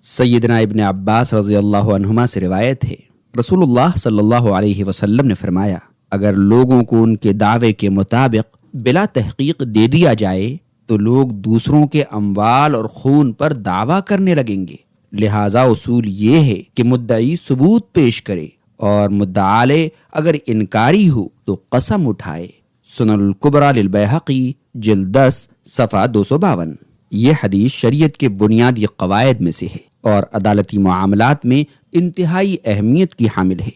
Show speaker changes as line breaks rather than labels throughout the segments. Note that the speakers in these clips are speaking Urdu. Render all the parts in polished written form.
سیدنا ابن عباس رضی اللہ عنہما سے روایت ہے، رسول اللہ صلی اللہ علیہ وسلم نے فرمایا، اگر لوگوں کو ان کے دعوے کے مطابق بلا تحقیق دے دیا جائے تو لوگ دوسروں کے اموال اور خون پر دعویٰ کرنے لگیں گے۔ لہٰذا اصول یہ ہے کہ مدعی ثبوت پیش کرے اور مدعا علیہ اگر انکاری ہو تو قسم اٹھائے۔ سنن الکبریٰ للبیہقی جلد 10 صفحہ 252۔ یہ حدیث شریعت کے بنیادی قواعد میں سے ہے اور عدالتی معاملات میں انتہائی اہمیت کی حامل ہے۔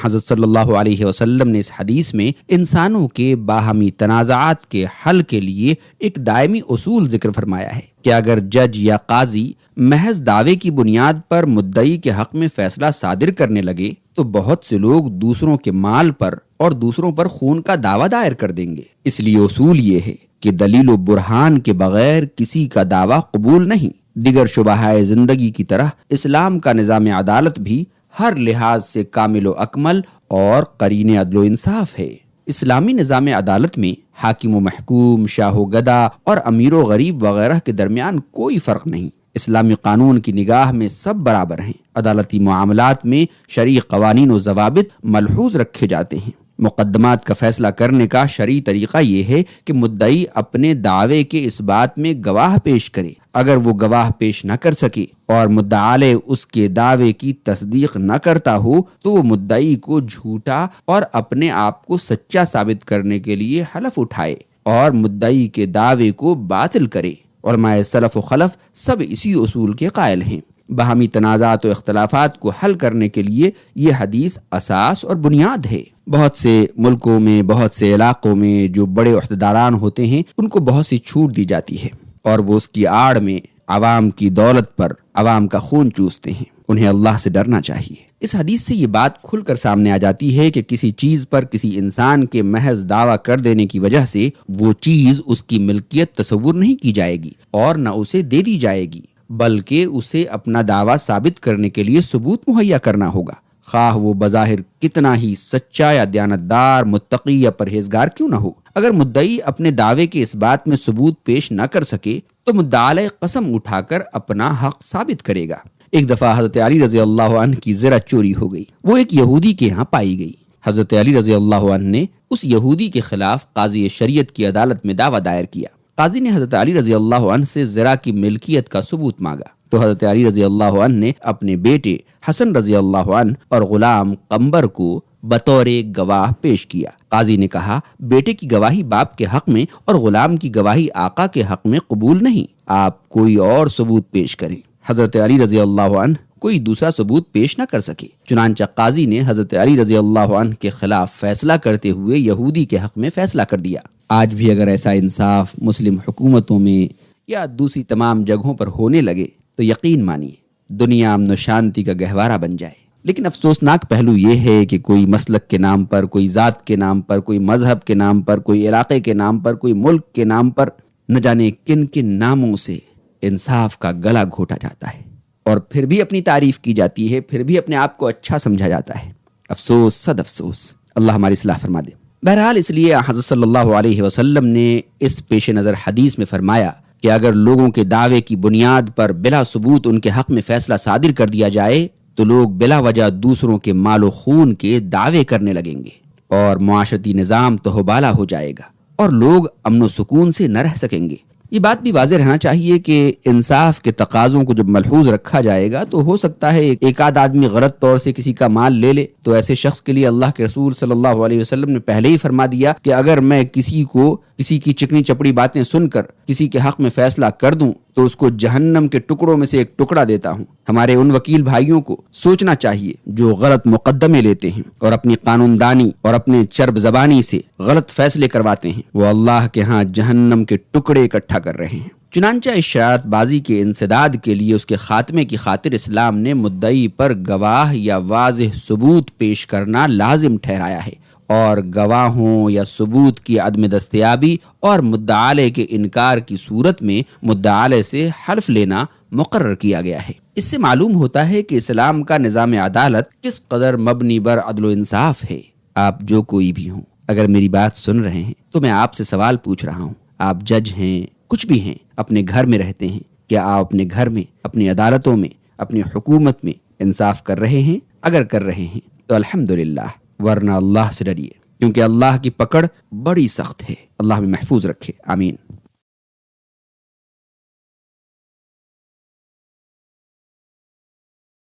حضرت صلی اللہ علیہ وسلم نے اس حدیث میں انسانوں کے باہمی تنازعات کے حل کے لیے ایک دائمی اصول ذکر فرمایا ہے کہ اگر جج یا قاضی محض دعوے کی بنیاد پر مدعی کے حق میں فیصلہ صادر کرنے لگے تو بہت سے لوگ دوسروں کے مال پر اور دوسروں پر خون کا دعویٰ دائر کر دیں گے۔ اس لیے اصول یہ ہے کہ دلیل و برہان کے بغیر کسی کا دعویٰ قبول نہیں۔ دیگر شعبۂ زندگی کی طرح اسلام کا نظام عدالت بھی ہر لحاظ سے کامل و اکمل اور قرین عدل و انصاف ہے۔ اسلامی نظام عدالت میں حاکم و محکوم، شاہ و گدا اور امیر و غریب وغیرہ کے درمیان کوئی فرق نہیں۔ اسلامی قانون کی نگاہ میں سب برابر ہیں۔ عدالتی معاملات میں شرعی قوانین و ضوابط ملحوظ رکھے جاتے ہیں۔ مقدمات کا فیصلہ کرنے کا شرعی طریقہ یہ ہے کہ مدعی اپنے دعوے کے اس بات میں گواہ پیش کرے۔ اگر وہ گواہ پیش نہ کر سکے اور مدعا علیہ اس کے دعوے کی تصدیق نہ کرتا ہو تو وہ مدعی کو جھوٹا اور اپنے آپ کو سچا ثابت کرنے کے لیے حلف اٹھائے اور مدعی کے دعوے کو باطل کرے۔ علماء سلف و خلف سب اسی اصول کے قائل ہیں۔ باہمی تنازعات و اختلافات کو حل کرنے کے لیے یہ حدیث اساس اور بنیاد ہے۔ بہت سے ملکوں میں، بہت سے علاقوں میں جو بڑے عہدیداران ہوتے ہیں ان کو بہت سی چھوٹ دی جاتی ہے اور وہ اس کی آڑ میں عوام کی دولت پر عوام کا خون چوستے ہیں۔ انہیں اللہ سے ڈرنا چاہیے۔ اس حدیث سے یہ بات کھل کر سامنے آ جاتی ہے کہ کسی چیز پر کسی انسان کے محض دعویٰ کر دینے کی وجہ سے وہ چیز اس کی ملکیت تصور نہیں کی جائے گی اور نہ اسے دے دی جائے گی، بلکہ اسے اپنا دعویٰ ثابت کرنے کے لیے ثبوت مہیا کرنا ہوگا، خواہ وہ بظاہر کتنا ہی سچا یا دیانتدار، متقی یا پرہیزگار کیوں نہ ہو۔ اگر مدعی اپنے دعوے کے اس بات میں ثبوت پیش نہ کر سکے تو مدعا علیہ قسم اٹھا کر اپنا حق ثابت کرے گا۔ ایک دفعہ حضرت علی رضی اللہ عنہ کی زرہ چوری ہو گئی، وہ ایک یہودی کے ہاں پائی گئی۔ حضرت علی رضی اللہ عنہ نے اس یہودی کے خلاف قاضی شریعت کی عدالت میں دعویٰ دائر کیا۔ قاضی نے حضرت علی رضی اللہ عنہ سے زرہ کی ملکیت کا ثبوت مانگا تو حضرت علی رضی اللہ عنہ نے اپنے بیٹے حسن رضی اللہ عنہ اور غلام قمبر کو بطور گواہ پیش کیا۔ قاضی نے کہا، بیٹے کی گواہی باپ کے حق میں اور غلام کی گواہی آقا کے حق میں قبول نہیں، آپ کوئی اور ثبوت پیش کریں۔ حضرت علی رضی اللہ عنہ کوئی دوسرا ثبوت پیش نہ کر سکے، چنانچہ قاضی نے حضرت علی رضی اللہ عنہ کے خلاف فیصلہ کرتے ہوئے یہودی کے حق میں فیصلہ کر دیا۔ آج بھی اگر ایسا انصاف مسلم حکومتوں میں یا دوسری تمام جگہوں پر ہونے لگے تو یقین مانیے دنیا امن و شانتی کا گہوارہ بن جائے۔ لیکن افسوسناک پہلو یہ ہے کہ کوئی مسلک کے نام پر، کوئی ذات کے نام پر، کوئی مذہب کے نام پر، کوئی علاقے کے نام پر، کوئی ملک کے نام پر نہ جانے کن کن ناموں سے انصاف کا گلا گھونٹا جاتا ہے اور پھر بھی اپنی تعریف کی جاتی ہے، پھر بھی اپنے آپ کو اچھا سمجھا جاتا ہے۔ افسوس، صد افسوس۔ اللہ ہماری اصلاح فرما دے۔ بہرحال اس لیے حضرت صلی اللہ علیہ وسلم نے اس پیش نظر حدیث میں فرمایا کہ اگر لوگوں کے دعوے کی بنیاد پر بلا ثبوت ان کے حق میں فیصلہ صادر کر دیا جائے تو لوگ بلا وجہ دوسروں کے مال و خون کے دعوے کرنے لگیں گے اور معاشرتی نظام تہوبالا ہو جائے گا اور لوگ امن و سکون سے نہ رہ سکیں گے۔ یہ بات بھی واضح رہنا چاہیے کہ انصاف کے تقاضوں کو جب ملحوظ رکھا جائے گا تو ہو سکتا ہے ایک آدھ آدمی غلط طور سے کسی کا مال لے لے، تو ایسے شخص کے لیے اللہ کے رسول صلی اللہ علیہ وسلم نے پہلے ہی فرما دیا کہ اگر میں کسی کی چکنی چپڑی باتیں سن کر کسی کے حق میں فیصلہ کر دوں تو اس کو جہنم کے ٹکڑوں میں سے ایک ٹکڑا دیتا ہوں۔ ہمارے ان وکیل بھائیوں کو سوچنا چاہیے جو غلط مقدمے لیتے ہیں اور اپنی قانون دانی اور اپنے چرب زبانی سے غلط فیصلے کرواتے ہیں، وہ اللہ کے ہاں جہنم کے ٹکڑے اکٹھا کر رہے ہیں۔ چنانچہ اس شرارت بازی کے انسداد کے لیے اس کے خاتمے کی خاطر اسلام نے مدعی پر گواہ یا واضح ثبوت پیش کرنا لازم ٹھہرایا ہے اور گواہوں یا ثبوت کی عدم دستیابی اور مدعا علیہ کے انکار کی صورت میں مدعا علیہ سے حلف لینا مقرر کیا گیا ہے۔ اس سے معلوم ہوتا ہے کہ اسلام کا نظام عدالت کس قدر مبنی بر عدل و انصاف ہے۔ آپ جو کوئی بھی ہوں، اگر میری بات سن رہے ہیں تو میں آپ سے سوال پوچھ رہا ہوں، آپ جج ہیں، کچھ بھی ہیں، اپنے گھر میں رہتے ہیں، کیا آپ اپنے گھر میں، اپنی عدالتوں میں اپنی حکومت میں انصاف کر رہے ہیں؟ اگر کر رہے ہیں تو الحمدللہ، ورنہ اللہ سے ڈریے، کیونکہ اللہ کی پکڑ بڑی سخت ہے۔ اللہ بھی محفوظ رکھے، آمین۔